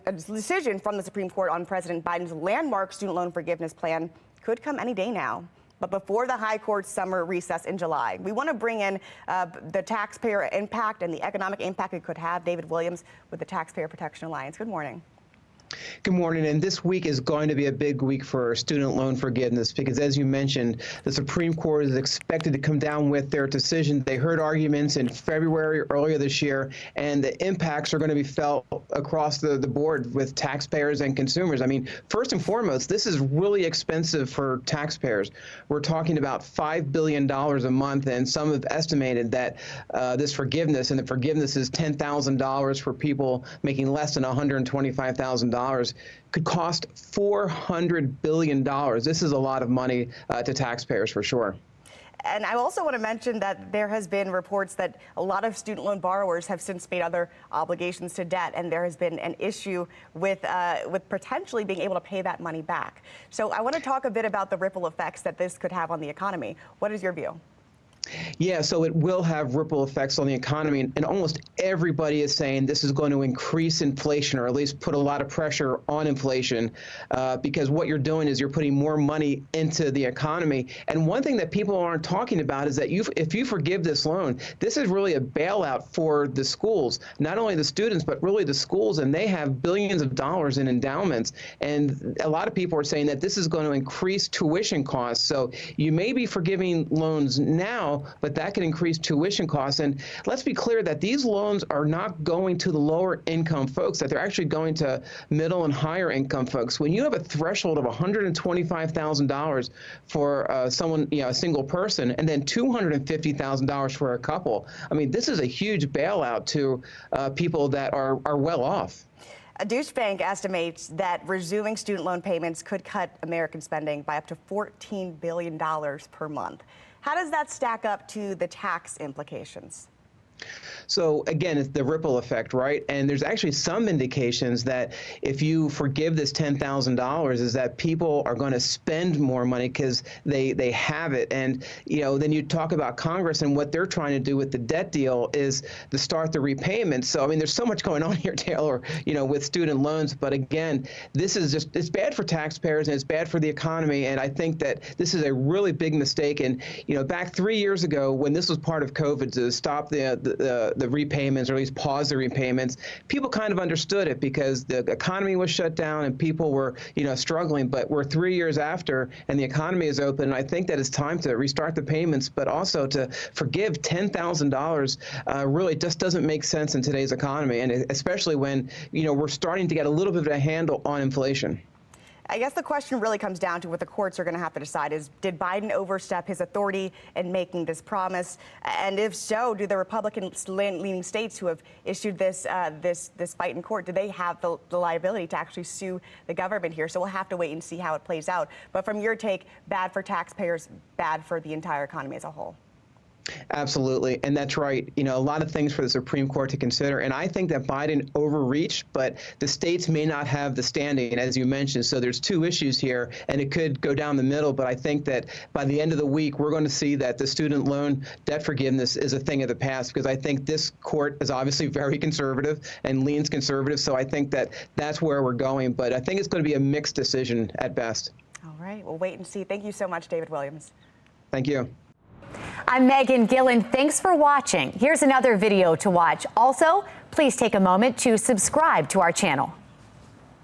a decision from the Supreme Court on President Biden's landmark student loan forgiveness plan could come any day now. But before the high court's summer recess in July, we want to bring in the taxpayer impact and the economic impact it could have. David Williams with the Taxpayer Protection Alliance. Good morning. Good morning. And this week is going to be a big week for student loan forgiveness because, as you mentioned, the Supreme Court is expected to come down with their decision. They heard arguments in February earlier this year, and the impacts are going to be felt across the board with taxpayers and consumers. I mean, first and foremost, this is really expensive for taxpayers. We're talking about $5 billion a month, and some have estimated that this forgiveness, and the forgiveness is $10,000 for people making less than $125,000. Could cost $400 billion. This is a lot of money to taxpayers for sure. And I also want to mention that there has been reports that a lot of student loan borrowers have since made other obligations to debt, and there has been an issue with potentially being able to pay that money back. So I want to talk a bit about the ripple effects that this could have on the economy. What is your view? Yeah, so it will have ripple effects on the economy, and almost everybody is saying this is going to increase inflation, or at least put a lot of pressure on inflation, because what you're doing is you're putting more money into the economy. And one thing that people aren't talking about is that if you forgive this loan, this is really a bailout for the schools, not only the students, but really the schools, and they have billions of dollars in endowments. And a lot of people are saying that this is going to increase tuition costs. So you may be forgiving loans now, but that can increase tuition costs. And let's be clear that these loans are not going to the lower income folks, that they're actually going to middle and higher income folks. When you have a threshold of $125,000 for someone, a single person, and then $250,000 for a couple, I mean, this is a huge bailout to people that are well off. A Deutsche Bank estimates that resuming student loan payments could cut American spending by up to $14 billion per month. How does that stack up to the tax implications? So again, it's the ripple effect, right? And there's actually some indications that if you forgive this $10,000, is that people are going to spend more money because they have it. And then you talk about Congress, and what they're trying to do with the debt deal is to start the repayments. So I mean, there's so much going on here, Taylor, with student loans. But again, this is it's bad for taxpayers and it's bad for the economy. And I think that this is a really big mistake. And back 3 years ago, when this was part of COVID, to stop the repayments, or at least pause the repayments, people kind of understood it because the economy was shut down and people were, struggling. But we're 3 years after, and the economy is open. And I think that it's time to restart the payments, but also to forgive $10,000 really just doesn't make sense in today's economy, and especially when we're starting to get a little bit of a handle on inflation. I guess the question really comes down to what the courts are going to have to decide is, did Biden overstep his authority in making this promise? And if so, do the Republican-leaning states who have issued this fight in court, do they have the liability to actually sue the government here? So we'll have to wait and see how it plays out. But from your take, bad for taxpayers, bad for the entire economy as a whole. Absolutely. And that's right. A lot of things for the Supreme Court to consider. And I think that Biden overreached, but the states may not have the standing, as you mentioned. So there's two issues here, and it could go down the middle. But I think that by the end of the week, we're going to see that the student loan debt forgiveness is a thing of the past, because I think this court is obviously very conservative and leans conservative. So I think that that's where we're going. But I think it's going to be a mixed decision at best. All right. We'll wait and see. Thank you so much, David Williams. Thank you. I'm Megan Gillen. Thanks for watching. Here's another video to watch. Also, please take a moment to subscribe to our channel.